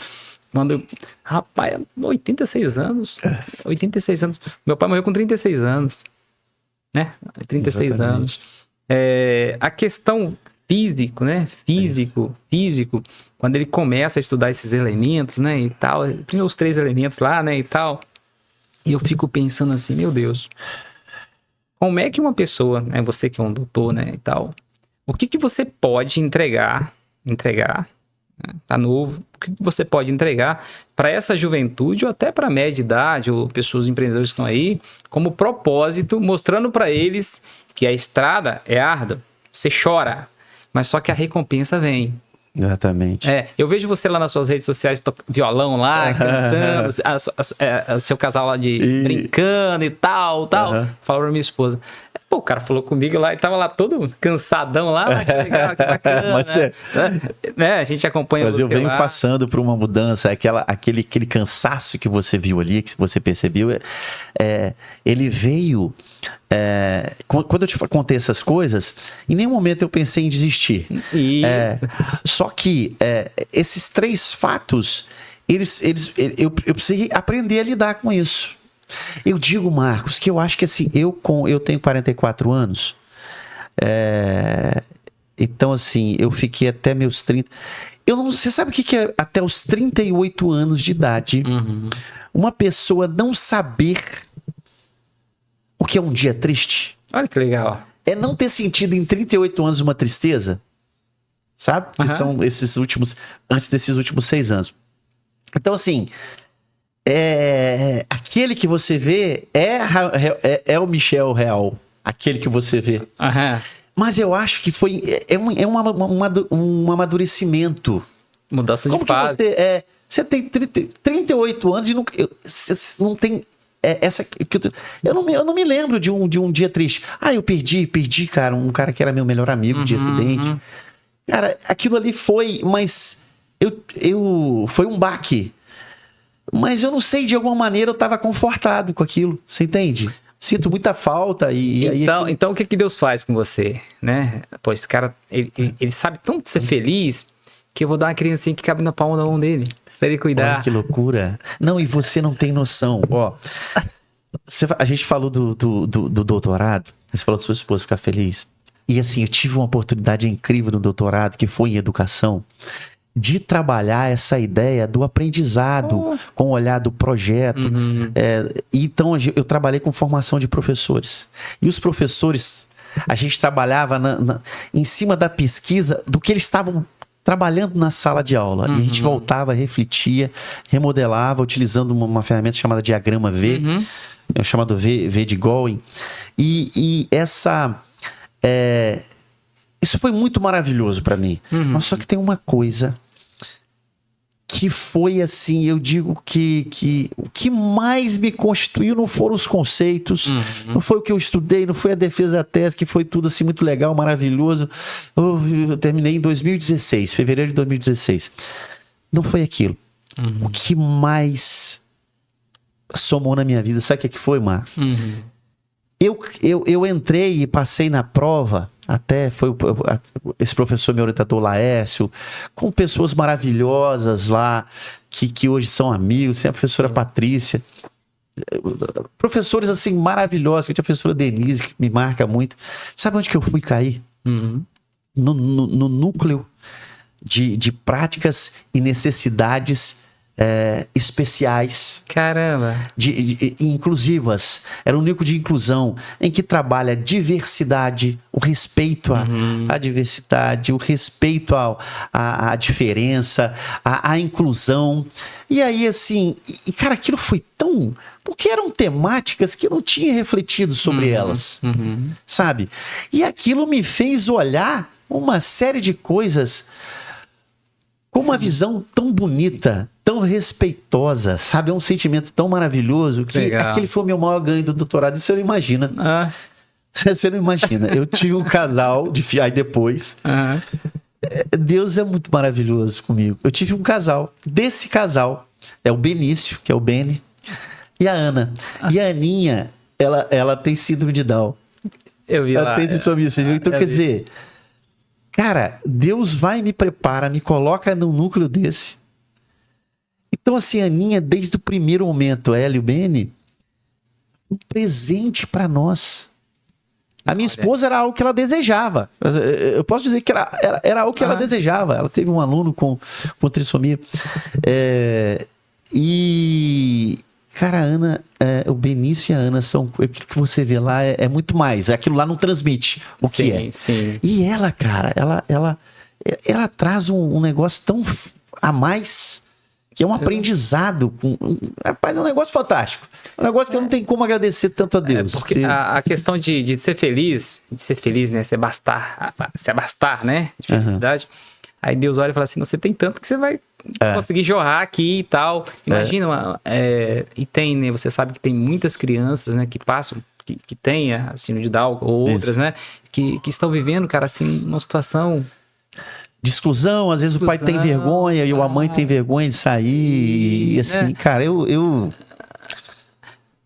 rapaz, 86 anos. 86 anos. Meu pai morreu com 36 anos. Né? 36 Exatamente. Anos. A questão físico, né? Físico. Quando ele começa a estudar esses elementos, né? E tal. Primeiro os 3 elementos lá, né? E tal. E eu fico pensando assim, meu Deus. Como é que uma pessoa, né? Você que é um doutor, né? E tal. O que você pode entregar, tá novo, o que você pode entregar para essa juventude ou até para a média idade ou pessoas empreendedores que estão aí, como propósito, mostrando para eles que a estrada é árdua, você chora, mas só que a recompensa vem. Exatamente. Eu vejo você lá nas suas redes sociais, violão lá, cantando, seu casal lá brincando e tal. Fala pra minha esposa. Pô, o cara falou comigo lá e tava lá todo cansadão lá, que legal, que bacana. Mas a gente acompanha você. Mas eu venho passando por uma mudança, aquele cansaço que você viu ali, que você percebeu, ele veio... quando eu te contei essas coisas, em nenhum momento eu pensei em desistir. Isso. Só que esses 3 fatos, eu precisei aprender a lidar com isso. Eu digo, Marcos, que eu acho que assim, eu tenho 44 anos, então assim, eu fiquei até meus 30. Você sabe o que é até os 38 anos de idade? Uma pessoa não saber o que é um dia triste? Olha que legal. É não ter sentido em 38 anos uma tristeza, sabe? Que são antes desses últimos 6 anos. Então assim, aquele que você vê é o Michel real, aquele que você vê. Mas eu acho que um amadurecimento. Mudança de fase. Você tem 38 anos e não tem eu não me lembro de um dia triste. Eu perdi, cara, um cara que era meu melhor amigo de acidente. Cara, aquilo ali foi um baque. Mas eu não sei, de alguma maneira eu estava confortado com aquilo, você entende? Sinto muita falta Então o que Deus faz com você, né? Pô, esse cara, ele sabe tanto ser feliz que eu vou dar uma criancinha que cabe na palma da mão dele, pra ele cuidar. Olha que loucura. Não, e você não tem noção, a gente falou do doutorado, você falou da sua esposa ficar feliz. E assim, eu tive uma oportunidade incrível no doutorado, que foi em educação, de trabalhar essa ideia do aprendizado com o olhar do projeto. Então, eu trabalhei com formação de professores. E os professores, a gente trabalhava em cima da pesquisa do que eles estavam trabalhando na sala de aula. E a gente voltava, refletia, remodelava, utilizando uma ferramenta chamada diagrama V, chamado V de Going. E isso foi muito maravilhoso para mim. Mas só que tem uma coisa que foi assim, eu digo que o que mais me constituiu não foram os conceitos, não foi o que eu estudei, não foi a defesa da tese, que foi tudo assim muito legal, maravilhoso. Eu terminei em 2016, fevereiro de 2016. Não foi aquilo. O que mais somou na minha vida, sabe o que foi, Marcos? Eu entrei e passei na prova, até foi esse professor, meu orientador Laércio, com pessoas maravilhosas lá, que hoje são amigos, tem a professora Patrícia, professores assim maravilhosos, que tinha a professora Denise, que me marca muito. Sabe onde que eu fui cair? No núcleo de práticas e necessidades especiais. Caramba! Inclusivas. Era um núcleo de inclusão em que trabalha diversidade, o respeito à diversidade, o respeito à diferença, à inclusão. E aí, assim, cara, aquilo foi tão... Porque eram temáticas que eu não tinha refletido sobre elas, sabe? E aquilo me fez olhar uma série de coisas com uma visão tão bonita, tão respeitosa, sabe? É um sentimento tão maravilhoso que Legal. Aquele foi o meu maior ganho do doutorado. Isso você não imagina. Você não imagina. Eu tive um casal, aí depois... Deus é muito maravilhoso comigo. Eu tive um casal. Desse casal, é o Benício, que é o Beni, e a Ana. E a Aninha, ela tem síndrome de Down. Eu vi ela lá. tem trissomia, viu? Então, quer dizer... Cara, Deus vai e me prepara, me coloca num núcleo desse. Então, assim, a Aninha, desde o primeiro momento, ela e o Beni, um presente para nós. A minha esposa era algo que ela desejava. Eu posso dizer que era algo que ela desejava. Ela teve um aluno com trissomia. Cara, a Ana, o Benício e a Ana são... Aquilo que você vê lá é muito mais. Aquilo lá não transmite o que é. Sim. E ela, cara, ela traz um negócio tão a mais, que é um aprendizado. Rapaz, é um negócio fantástico. É um negócio que eu não tenho como agradecer tanto a Deus. Porque a questão de ser feliz, né? Se abastar, né? De felicidade. Aí Deus olha e fala assim, você tem tanto que você vai conseguir jorrar aqui e tal. Imagina, e tem, né? Você sabe que tem muitas crianças, né? Que passam, que têm a síndrome de Down, ou outras, né? Que estão vivendo, cara, assim, uma situação... De exclusão, às vezes o pai tem vergonha e a mãe tem vergonha de sair. E assim, cara, eu...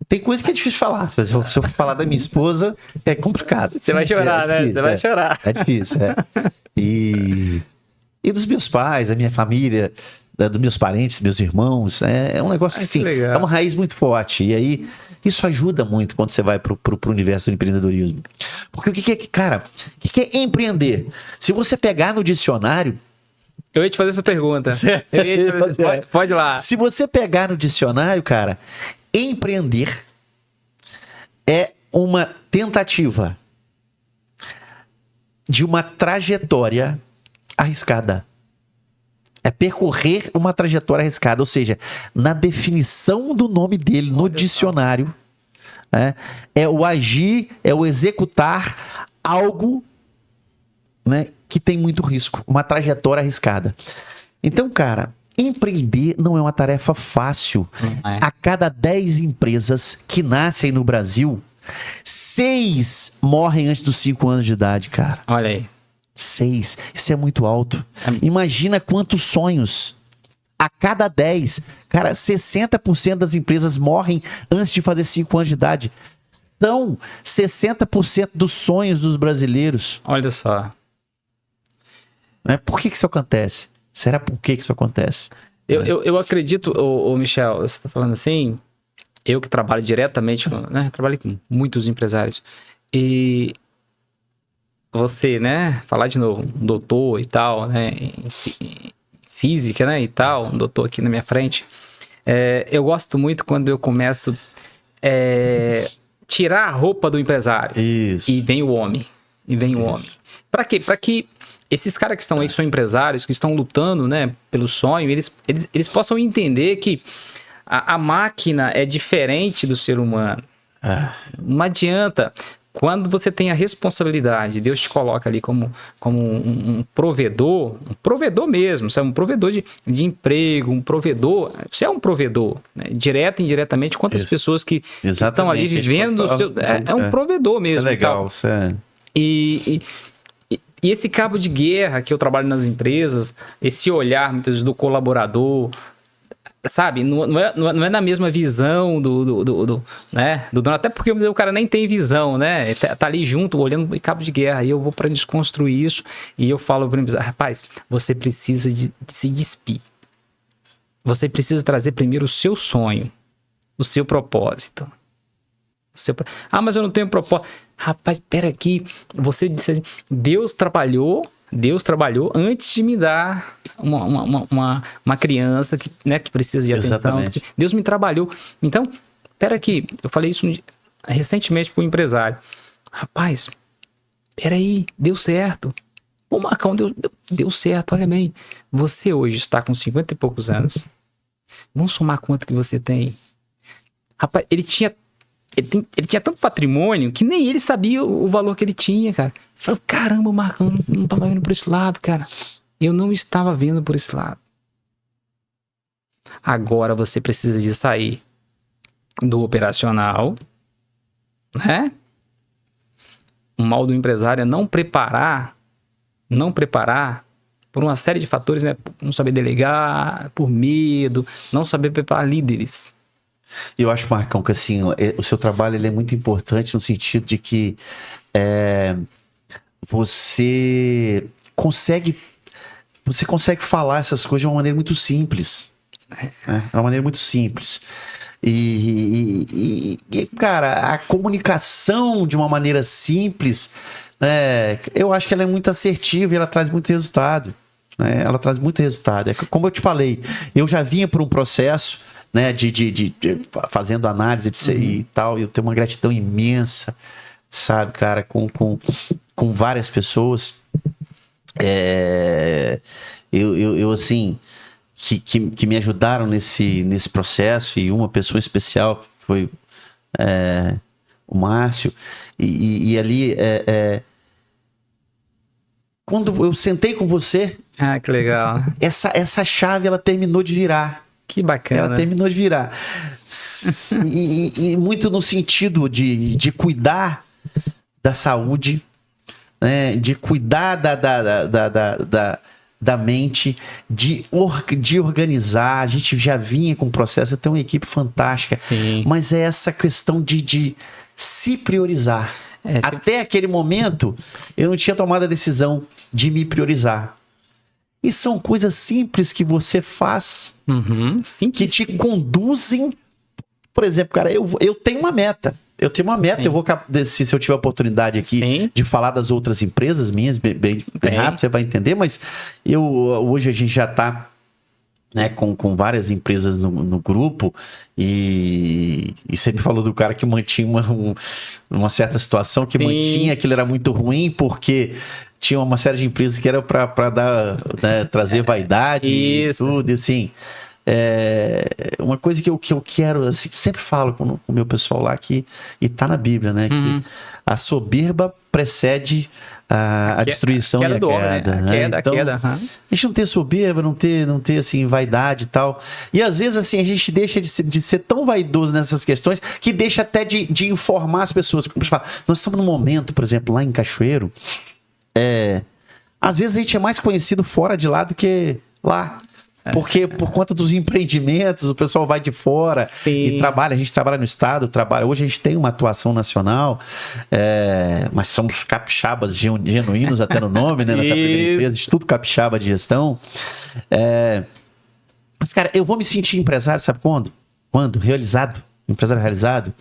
Tem coisa que é difícil falar. Se eu for falar da minha esposa, é complicado. Você vai chorar, né? Você vai chorar. É difícil, E dos meus pais, da minha família, dos meus parentes, meus irmãos. É um negócio que, assim, é uma raiz muito forte. E aí, isso ajuda muito quando você vai pro universo do empreendedorismo. Porque o que é, cara, o que é empreender? Se você pegar no dicionário... Eu ia te fazer essa pergunta. Pode ir lá. Se você pegar no dicionário, cara, empreender é uma tentativa de uma trajetória arriscada. É percorrer uma trajetória arriscada. Ou seja, na definição do nome dele no dicionário, é o agir, é o executar algo, né, que tem muito risco. Uma trajetória arriscada. Então, cara, empreender não é uma tarefa fácil. A cada 10 empresas que nascem no Brasil, 6 morrem antes dos 5 anos de idade, cara. Olha aí. 6. Isso é muito alto. Imagina quantos sonhos. A cada 10, cara, 60% das empresas morrem antes de fazer 5 anos de idade. São 60% dos sonhos dos brasileiros. Olha só. Né? Por que isso acontece? Será por que isso acontece? Eu acredito, Michel, você está falando assim, eu que trabalho diretamente, né? Trabalho com muitos empresários. E você, né? Falar de novo, um doutor e tal, né? Em física, né? E tal, um doutor aqui na minha frente. Eu gosto muito quando eu começo tirar a roupa do empresário. Isso. E vem o homem. Para quê? Para que esses caras que estão aí, que são empresários, que estão lutando, né, pelo sonho, eles possam entender que a máquina é diferente do ser humano. Não adianta. Quando você tem a responsabilidade, Deus te coloca ali como um provedor mesmo, você é um provedor de emprego, um provedor, você é um provedor, né? Direto e indiretamente, quantas pessoas que estão ali vivendo, é um provedor mesmo. Isso é legal, E esse cabo de guerra que eu trabalho nas empresas, esse olhar muitas vezes do colaborador, sabe, não é na mesma visão do dono, até porque o cara nem tem visão, né? Tá ali junto, olhando o cabo de guerra, e eu vou para desconstruir isso, e eu falo para ele, rapaz, você precisa de se despir. Você precisa trazer primeiro o seu sonho, o seu propósito. Mas eu não tenho propósito. Rapaz, pera aqui, você disse assim, Deus trabalhou antes de me dar uma criança que, né, que precisa de atenção. Deus me trabalhou. Então, pera aqui, eu falei isso recentemente para um empresário. Rapaz, pera aí, deu certo. O Marcão deu certo, olha bem. Você hoje está com 50 e poucos anos. Vamos somar quanto que você tem. Rapaz, ele tinha tanto patrimônio que nem ele sabia o valor que ele tinha, cara. Falei, caramba, o Marcão não estava vendo por esse lado, cara. Eu não estava vendo por esse lado. Agora você precisa de sair do operacional, né? O mal do empresário é não preparar por uma série de fatores, né? Não saber delegar, por medo, não saber preparar líderes. Eu acho, Marcão, que assim, o seu trabalho ele é muito importante no sentido de que você consegue falar essas coisas de uma maneira muito simples. É uma maneira muito simples. E, cara, a comunicação de uma maneira simples, eu acho que ela é muito assertiva e ela traz muito resultado. Ela traz muito resultado. Como eu te falei, eu já vinha por um processo, né, de fazendo análise e tal, e eu tenho uma gratidão imensa, sabe, cara, com várias pessoas. Eu assim, que me ajudaram nesse processo, e uma pessoa especial que foi o Márcio, e ali quando eu sentei com você, que legal, essa chave ela terminou de virar. Que bacana. Ela terminou de virar. E muito no sentido de cuidar da saúde, né? De cuidar da mente, de organizar. A gente já vinha com o processo, eu tenho uma equipe fantástica. Sim. Mas é essa questão de se priorizar. Até aquele momento, eu não tinha tomado a decisão de me priorizar. E são coisas simples que você faz, que te conduzem. Por exemplo, cara, eu tenho uma meta. Eu vou, se eu tiver a oportunidade aqui de falar das outras empresas minhas, bem rápido, você vai entender, mas hoje a gente já está, né, com várias empresas no grupo, e você me falou do cara que mantinha uma certa situação, que mantinha, aquilo era muito ruim, porque tinha uma série de empresas que era para dar, né, trazer vaidade e tudo, e assim, uma coisa que eu quero, assim, sempre falo com o meu pessoal lá, e tá na Bíblia, né, que a soberba precede a destruição e a queda. Né? A queda. A gente não ter soberba, não ter assim, vaidade e tal. E às vezes assim, a gente deixa de ser tão vaidoso nessas questões que deixa até de informar as pessoas. Nós estamos num momento, por exemplo, lá em Cachoeiro, às vezes a gente é mais conhecido fora de lá do que lá. Porque por conta dos empreendimentos, o pessoal vai de fora e trabalha. A gente trabalha no estado, hoje a gente tem uma atuação nacional, mas somos capixabas genuínos até no nome, né? Nessa primeira empresa, Instituto Capixaba de Gestão. Mas, cara, eu vou me sentir empresário, sabe quando? Empresário realizado,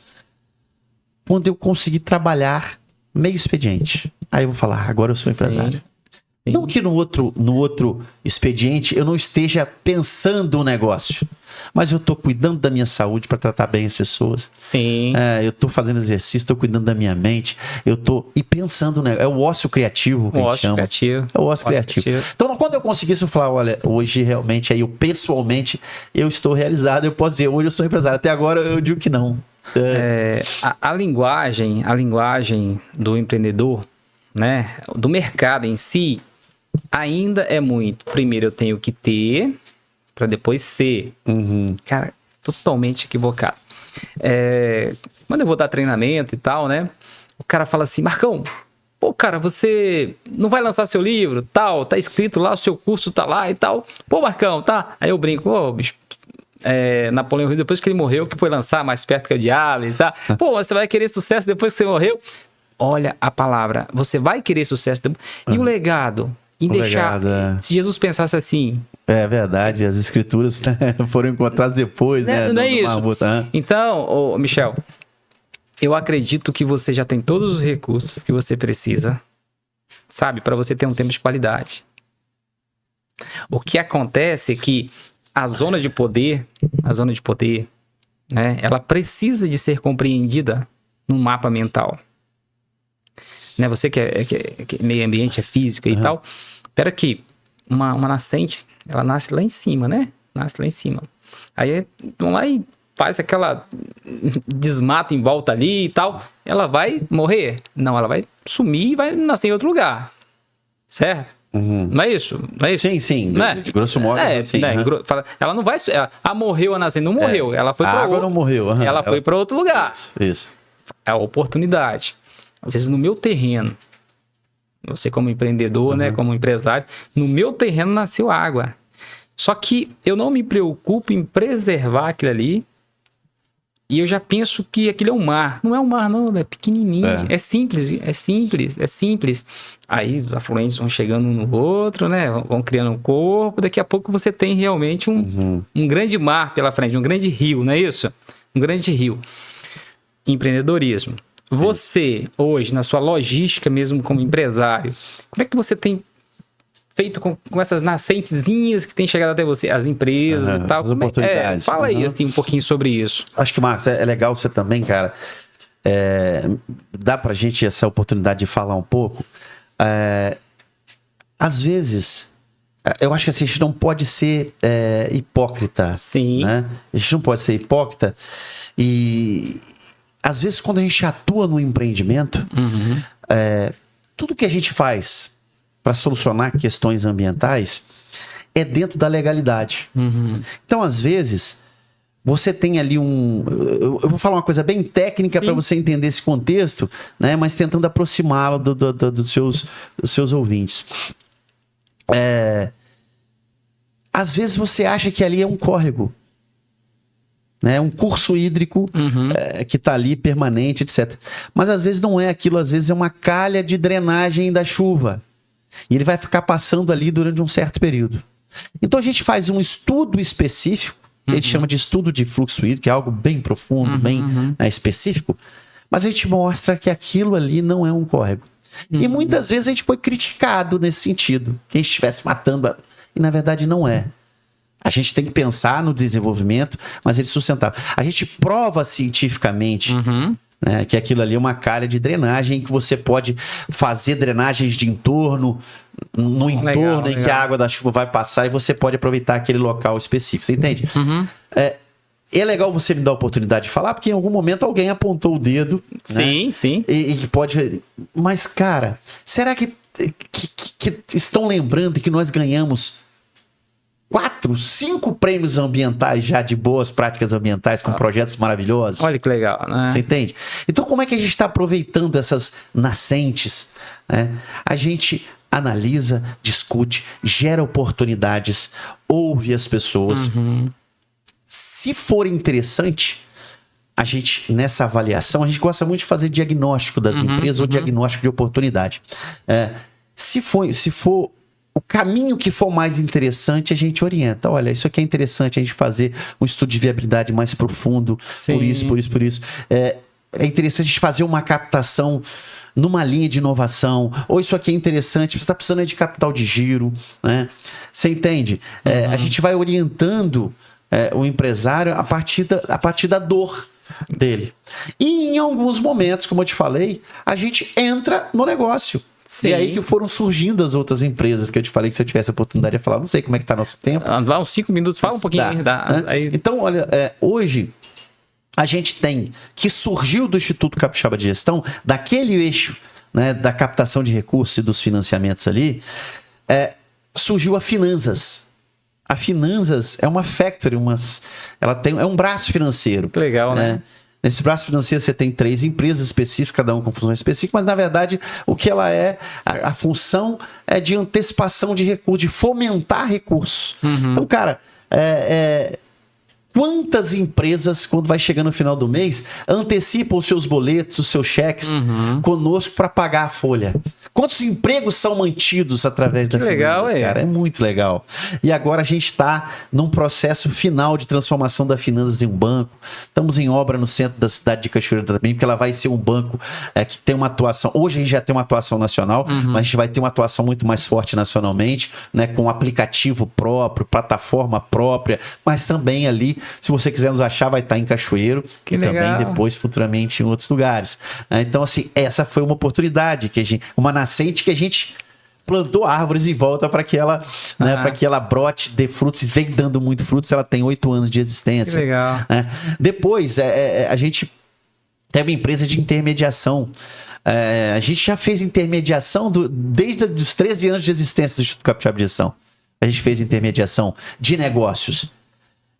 quando eu conseguir trabalhar meio expediente. Aí eu vou falar, agora eu sou empresário. Não que no outro expediente eu não esteja pensando o negócio, mas eu estou cuidando da minha saúde para tratar bem as pessoas. Sim. Eu estou fazendo exercício, estou cuidando da minha mente, e pensando, né? É o ócio criativo que a gente chama. Criativo. É o ócio criativo. Então, quando eu consegui isso, eu falar, olha, hoje realmente, aí eu pessoalmente, eu estou realizado, eu posso dizer, hoje eu sou empresário. Até agora eu digo que não. A linguagem do empreendedor, né, do mercado em si, ainda é muito. Primeiro eu tenho que ter, para depois ser. Cara, totalmente equivocado. Quando eu vou dar treinamento e tal, né, o cara fala assim, Marcão, pô, cara, você não vai lançar seu livro, tal, tá escrito lá, o seu curso tá lá e tal. Pô, Marcão, tá? Aí eu brinco, ô, bicho, Napoleão Hill, depois que ele morreu, que foi lançar Mais Perto que o Diabo e tal. Pô, você vai querer sucesso depois que você morreu? Olha a palavra, você vai querer sucesso depois. E o legado? Em deixar. Se Jesus pensasse assim. É verdade, as escrituras, né, foram encontradas depois, né? Não é isso. Então, Michel, eu acredito que você já tem todos os recursos que você precisa, sabe, para você ter um tempo de qualidade. O que acontece é que a zona de poder, né, ela precisa de ser compreendida num mapa mental. Né, você que é meio ambiente, é física e tal. Espera que uma nascente, ela nasce lá em cima, né? Nasce lá em cima. Aí vão lá e faz aquela desmato em volta ali e tal. Ela vai morrer? Não, ela vai sumir e vai nascer em outro lugar. Certo? Não é isso? Não é isso? Sim. Né? De grosso modo, assim. Ela não vai... morreu a nascer. Não morreu. Ela foi para outro... não morreu. Ela foi para outro lugar. Isso. É a oportunidade. Às vezes no meu terreno, você como empreendedor, né, como empresário, no meu terreno nasceu água. Só que eu não me preocupo em preservar aquilo ali e eu já penso que aquilo é um mar. Não é um mar, não, é pequenininho. É simples. Aí os afluentes vão chegando um no outro, né, vão criando um corpo. Daqui a pouco você tem realmente um grande mar pela frente, um grande rio, não é isso? Um grande rio. Empreendedorismo. Você, hoje, na sua logística mesmo como empresário, como é que você tem feito com essas nascentezinhas que têm chegado até você, as empresas e tal? As oportunidades. Fala aí, assim, um pouquinho sobre isso. Acho que, Marcos, é legal você também, cara, dá pra gente essa oportunidade de falar um pouco. Às vezes, eu acho que assim, a gente não pode ser hipócrita. Sim. Né? A gente não pode ser hipócrita e... Às vezes, quando a gente atua no empreendimento, tudo que a gente faz para solucionar questões ambientais é dentro da legalidade. Então, às vezes, você tem ali eu vou falar uma coisa bem técnica para você entender esse contexto, né? Mas tentando aproximá-lo dos seus ouvintes. Às vezes, você acha que ali é um córrego. Né, um curso hídrico que está ali permanente, etc. Mas às vezes não é aquilo, às vezes é uma calha de drenagem da chuva. E ele vai ficar passando ali durante um certo período. Então a gente faz um estudo específico, que a gente chama de estudo de fluxo hídrico, que é algo bem profundo, bem específico, mas a gente mostra que aquilo ali não é um córrego. E muitas vezes a gente foi criticado nesse sentido, que a gente estivesse matando, e na verdade não é. A gente tem que pensar no desenvolvimento, mas ele é sustentável. A gente prova cientificamente né, que aquilo ali é uma calha de drenagem, que você pode fazer drenagens de entorno, no entorno em que a água da chuva vai passar e você pode aproveitar aquele local específico. Você entende? É legal você me dar a oportunidade de falar, porque em algum momento alguém apontou o dedo. Sim, né, sim. E pode... Mas, cara, será que estão lembrando que nós ganhamos 4, 5 prêmios ambientais já de boas práticas ambientais com projetos maravilhosos? Olha que legal, né? Você entende? Então, como é que a gente está aproveitando essas nascentes? Né? A gente analisa, discute, gera oportunidades, ouve as pessoas. Se for interessante, a gente, nessa avaliação, a gente gosta muito de fazer diagnóstico das empresas ou diagnóstico de oportunidade. Se for o caminho que for mais interessante, a gente orienta. Olha, isso aqui é interessante a gente fazer um estudo de viabilidade mais profundo, por isso. É interessante a gente fazer uma captação numa linha de inovação, ou isso aqui é interessante, você está precisando de capital de giro, né? Você entende? A gente vai orientando o empresário a partir da dor dele. E em alguns momentos, como eu te falei, a gente entra no negócio. Sim. E aí que foram surgindo as outras empresas que eu te falei que se eu tivesse a oportunidade de falar, não sei como é que tá nosso tempo. Dá uns 5 minutos, fala um pouquinho aí. Né? Aí... Então, olha, hoje a gente tem que surgiu do Instituto Capixaba de Gestão, daquele eixo, né, da captação de recursos e dos financiamentos ali, surgiu a Finanças. A Finanças é uma factory, é um braço financeiro. Que legal, né? Nesse braço financeiro você tem 3 empresas específicas, cada uma com funções específicas, mas na verdade o que ela a função é de antecipação de recursos, de fomentar recursos. Então, cara, quantas empresas, quando vai chegando no final do mês, antecipam os seus boletos, os seus cheques conosco para pagar a folha? Quantos empregos são mantidos através da Finanças, cara? É muito legal. E agora a gente está num processo final de transformação da Finanças em um banco. Estamos em obra no centro da cidade de Cachoeira também, porque ela vai ser um banco que tem uma atuação... Hoje a gente já tem uma atuação nacional, mas a gente vai ter uma atuação muito mais forte nacionalmente, né, com aplicativo próprio, plataforma própria, mas também ali, se você quiser nos achar, vai estar em Cachoeiro que e legal. Também depois, futuramente, em outros lugares. Então, assim, essa foi uma oportunidade, uma nascente que a gente plantou árvores em volta para que ela, né, para que ela brote, dê frutos, e vem dando muito frutos. Ela tem 8 anos de existência. Que legal. Né? Depois, a gente tem uma empresa de intermediação. A gente já fez intermediação desde os 13 anos de existência do Instituto Capixaba de Gestão. A gente fez intermediação de negócios.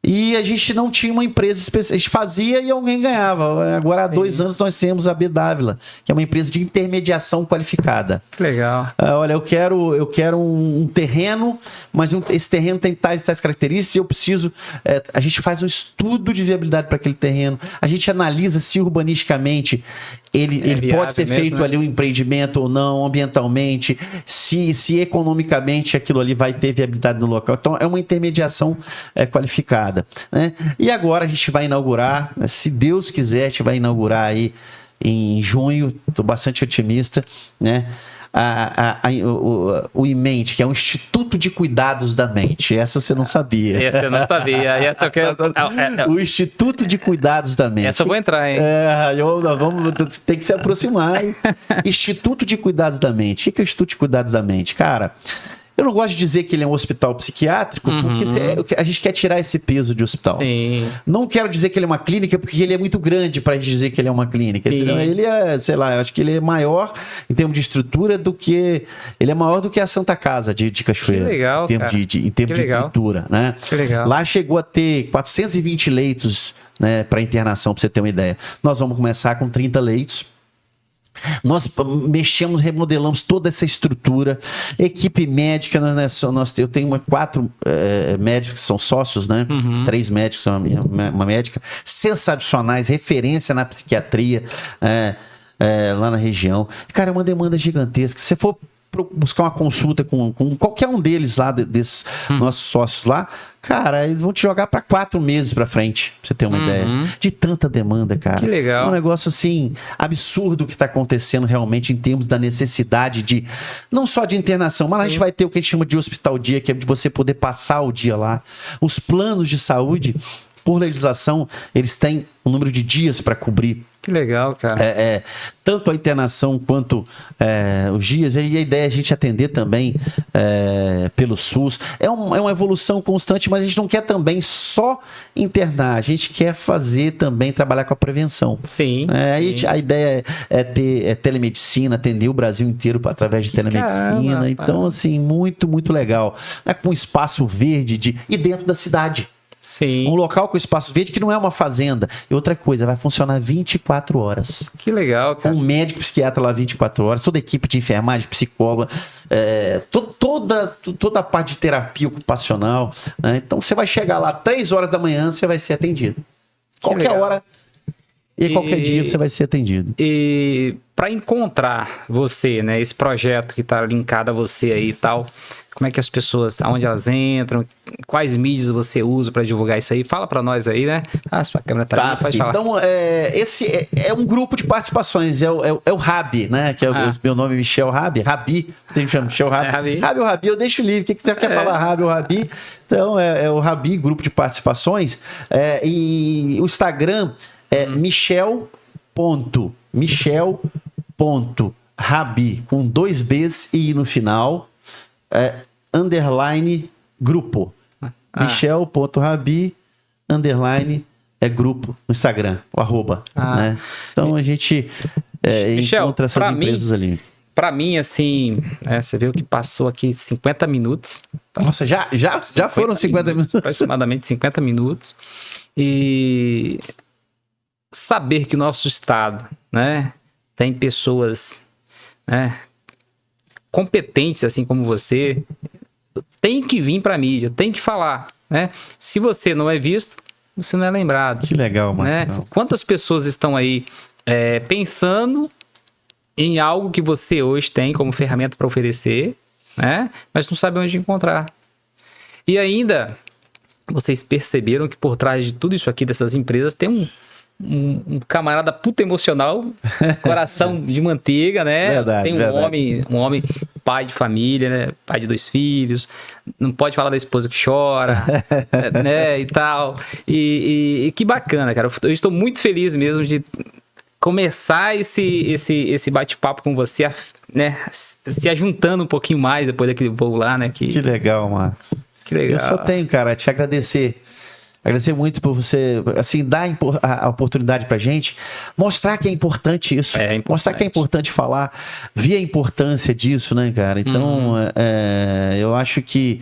E a gente não tinha uma empresa específica. A gente fazia e alguém ganhava. Agora, há 2 anos, nós temos a B Dávila, que é uma empresa de intermediação qualificada. Que legal. Olha, eu quero um terreno, mas esse terreno tem tais características e eu preciso... a gente faz um estudo de viabilidade para aquele terreno. A gente analisa se urbanisticamente ele pode ser feito ali um empreendimento ou não, ambientalmente, se economicamente aquilo ali vai ter viabilidade no local. Então, é uma intermediação qualificada. Né? E agora a gente vai inaugurar, se Deus quiser, a gente vai inaugurar aí em junho, estou bastante otimista, né? O IMENT, que é um Instituto de Cuidados da Mente. Essa você não sabia. Essa eu não sabia. Essa eu quero... O Instituto de Cuidados da Mente. Essa eu vou entrar, hein? Vamos ter que se aproximar. Hein? Instituto de Cuidados da Mente. O que é o Instituto de Cuidados da Mente? Cara, eu não gosto de dizer que ele é um hospital psiquiátrico, porque a gente quer tirar esse peso de hospital. Sim. Não quero dizer que ele é uma clínica, porque ele é muito grande para a gente dizer que ele é uma clínica. Ele é, sei lá, eu acho que ele é maior em termos de estrutura do que... Ele é maior do que a Santa Casa de Cachoeira. Que legal, em termos de estrutura, né? Que legal. Lá chegou a ter 420 leitos, né, para internação, para você ter uma ideia. Nós vamos começar com 30 leitos. Nós mexemos, remodelamos toda essa estrutura, equipe médica, eu tenho 4 médicos que são sócios, né? 3 médicos, uma médica, sensacionais, referência na psiquiatria lá na região. Cara, é uma demanda gigantesca. Se você for buscar uma consulta com qualquer um deles lá, desses nossos sócios lá, cara, eles vão te jogar para 4 meses para frente, pra você ter uma ideia. De tanta demanda, cara. Que legal. É um negócio, assim, absurdo que está acontecendo realmente em termos da necessidade de, não só de internação, mas a gente vai ter o que a gente chama de hospital dia, que é de você poder passar o dia lá. Os planos de saúde, por legislação, eles têm um número de dias para cobrir. Que legal, cara. Tanto a internação quanto os dias. E a ideia é a gente atender também pelo SUS. É uma evolução constante, mas a gente não quer também só internar. A gente quer fazer também, trabalhar com a prevenção. Sim. Sim. A ideia é ter telemedicina, atender o Brasil inteiro através de telemedicina. Caramba, então, assim, muito, muito legal. Com espaço verde e dentro da cidade. Sim. Um local com espaço verde que não é uma fazenda. E outra coisa, vai funcionar 24 horas. Que legal, cara. Um médico psiquiatra lá 24 horas, toda a equipe de enfermagem, psicóloga, toda a parte de terapia ocupacional. Né? Então você vai chegar lá 3 horas da manhã, você vai ser atendido. Qualquer hora e qualquer dia você vai ser atendido. E para encontrar você, né, esse projeto que está linkado a você aí e tal, Como é que as pessoas, aonde elas entram, quais mídias você usa para divulgar isso aí? Fala para nós aí, né? Sua câmera tá aí, pode falar. Então, esse é um grupo de participações, é o Rabi, né? Que é o meu nome é Michel Rabi. Rabi, tem que chamar Michel Rabi. Rabi ou Rabi, eu deixo livre. O que você quer falar, Rabi ou Rabi? Então, é o Rabi, grupo de participações. E o Instagram é michel.rabi, com 2 Bs e I no final, underline grupo. michel.rabi, underline grupo no Instagram, o @. Né? Então a gente Michel, encontra essas empresas ali. Pra mim, assim, você viu que passou aqui 50 minutos. Nossa, já foram 50 minutos? Aproximadamente 50 minutos. E saber que o nosso estado, né, tem pessoas, né, competentes, assim como você, tem que vir pra mídia, tem que falar, né? Se você não é visto, você não é lembrado. Que legal, mano. Né? Quantas pessoas estão aí pensando em algo que você hoje tem como ferramenta para oferecer, né? Mas não sabe onde encontrar. E ainda, vocês perceberam que por trás de tudo isso aqui, dessas empresas, tem um camarada puta emocional, coração de manteiga, né? Verdade, tem um homem pai de família, né? Pai de 2 filhos, não pode falar da esposa que chora, né? E tal. E que bacana, cara. Eu estou muito feliz mesmo de começar esse bate-papo com você, né? Se ajuntando um pouquinho mais depois daquele voo lá, né? Que legal, Marcos. Que legal. Eu só tenho, cara, a te agradecer. Agradecer muito por você, assim, dar a oportunidade pra gente, mostrar que é importante isso. É importante. Mostrar que é importante falar, ver a importância disso, né, cara? Então, eu acho que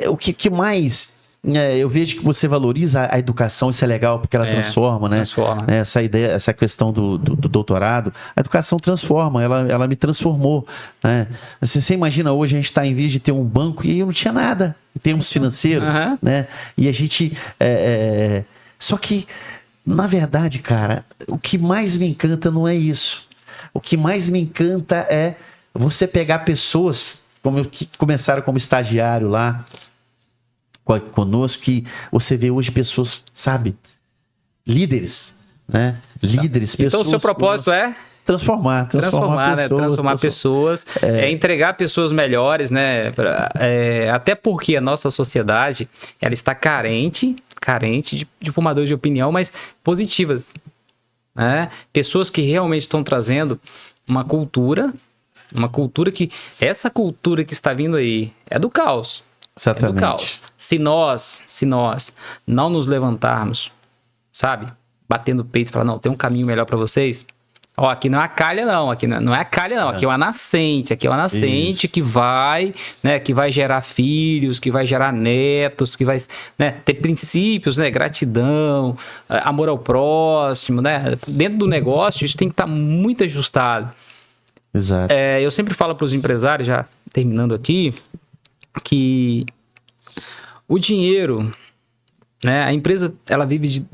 o que mais... eu vejo que você valoriza a educação, isso é legal, porque ela transforma, né? Transforma. Essa ideia, essa questão do doutorado, a educação transforma, ela me transformou, né? Você imagina, hoje a gente está em vez de ter um banco e eu não tinha nada em termos financeiros, né? E a gente... Só que, na verdade, cara, o que mais me encanta não é isso. O que mais me encanta é você pegar pessoas, como que começaram como estagiário lá, conosco, que você vê hoje pessoas, sabe, líderes, né? Líderes, pessoas. Então o seu propósito é transformar pessoas, né? Transformar pessoas, entregar pessoas melhores, né? Até porque a nossa sociedade, ela está carente de formadores de opinião, mas positivas, né? Pessoas que realmente estão trazendo uma cultura que essa cultura que está vindo aí é do caos. Exatamente. É do caos. Se nós não nos levantarmos, sabe? Batendo o peito e falar, não, tem um caminho melhor para vocês. Ó, aqui não é a calha, não. Aqui não é a calha, não. Aqui é uma nascente. Aqui é uma nascente que vai, né? Que vai gerar filhos, que vai gerar netos, que vai, né, ter princípios, né? Gratidão, amor ao próximo, né? Dentro do negócio, isso tem que estar muito ajustado. Exato. Eu sempre falo para os empresários, já terminando aqui, que o dinheiro, né, a empresa, ela vive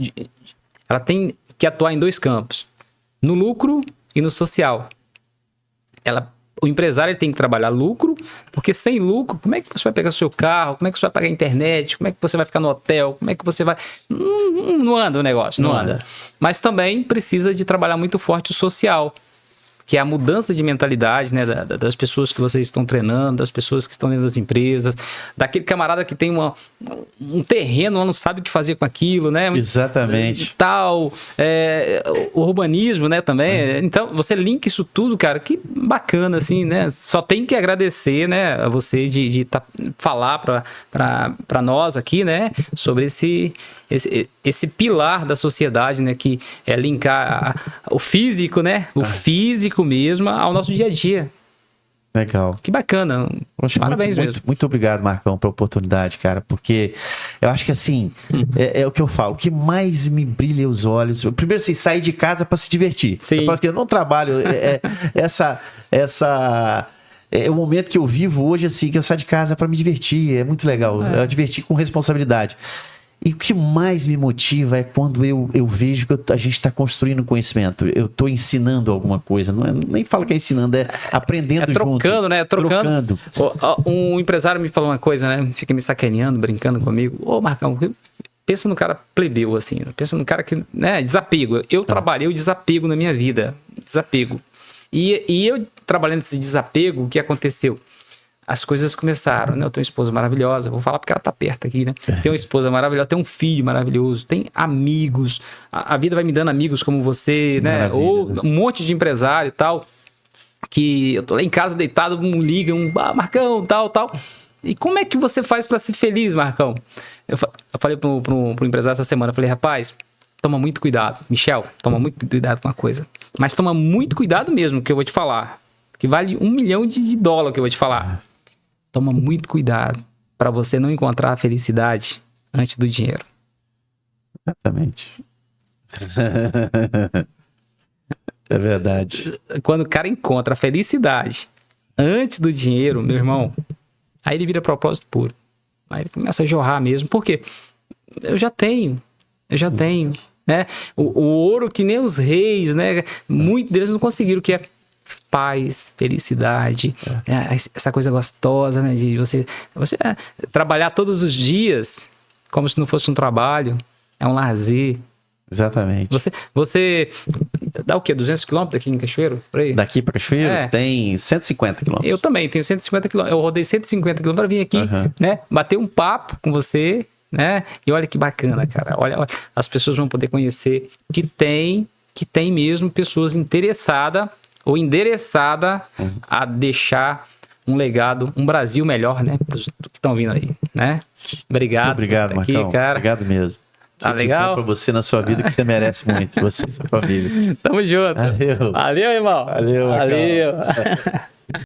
ela tem que atuar em 2 campos, no lucro e no social. O empresário tem que trabalhar lucro, porque sem lucro, como é que você vai pegar seu carro, como é que você vai pagar a internet, como é que você vai ficar no hotel, como é que você vai... Não anda o negócio, não anda. Mas também precisa de trabalhar muito forte o social, que é a mudança de mentalidade, né, das pessoas que vocês estão treinando, das pessoas que estão dentro das empresas, daquele camarada que tem um terreno, não sabe o que fazer com aquilo, né? Exatamente. Tal, o urbanismo, né, também. Então, você linka isso tudo, cara, que bacana, assim, né? Só tem que agradecer, né, a você de falar para nós aqui, né, sobre esse pilar da sociedade, né, que é linkar o físico, né, o físico mesmo ao nosso dia a dia. Legal. Que bacana. Parabéns mesmo. Muito obrigado, Marcão, pela oportunidade, cara, porque eu acho que assim, é o que eu falo, o que mais me brilha os olhos, primeiro assim, sair de casa para se divertir. Sim. Eu falo que eu não trabalho, é o momento que eu vivo hoje, assim, que eu saio de casa para me divertir, é muito legal, eu divertir com responsabilidade. E o que mais me motiva é quando eu vejo que a gente está construindo conhecimento. Eu estou ensinando alguma coisa. Não é, nem falo que é ensinando, é aprendendo trocando, junto. né? Trocando. Um empresário me falou uma coisa, né? Fica me sacaneando, brincando comigo. Ô, Marcão, pensa no cara plebeu, assim. Pensa no cara que, né? Desapego. Eu trabalhei o desapego na minha vida. Desapego. E eu trabalhando esse desapego, o que aconteceu? As coisas começaram, né? Eu tenho uma esposa maravilhosa, vou falar porque ela tá perto aqui, né? Tenho uma esposa maravilhosa, tenho um filho maravilhoso, tem amigos, a vida vai me dando amigos como você, que né? Ou né? Um monte de empresário e tal, que eu tô lá em casa deitado, me ligam, Marcão, tal. E como é que você faz para ser feliz, Marcão? Eu falei pro empresário essa semana, eu falei, rapaz, toma muito cuidado. Michel, toma muito cuidado com uma coisa. Mas toma muito cuidado mesmo, que eu vou te falar. Que vale $1 milhão que eu vou te falar. Toma muito cuidado para você não encontrar a felicidade antes do dinheiro. Exatamente. É verdade. Quando o cara encontra a felicidade antes do dinheiro, meu irmão, aí ele vira propósito puro. Aí ele começa a jorrar mesmo. Por quê? Eu já tenho, né? O ouro que nem os reis, né? Muitos deles não conseguiram, que é paz, felicidade, essa coisa gostosa, né? De você trabalhar todos os dias como se não fosse um trabalho, é um lazer. Exatamente. Você dá o quê? 200 quilômetros daqui em Cachoeiro? Por aí? Daqui para Cachoeiro? Tem 150 quilômetros. Eu também tenho 150 quilômetros. Eu rodei 150 quilômetros para vir aqui, né? Bater um papo com você, né? E olha que bacana, cara. Olha, as pessoas vão poder conhecer que tem mesmo pessoas interessadas ou endereçada a deixar um legado, um Brasil melhor, né? Para os que estão vindo aí, né? Obrigado. Muito obrigado, Marcão. Aqui, cara. Obrigado mesmo. Tá legal? Para você na sua vida, que você merece muito. Você e sua família. Tamo junto. Valeu. Valeu, irmão. Valeu.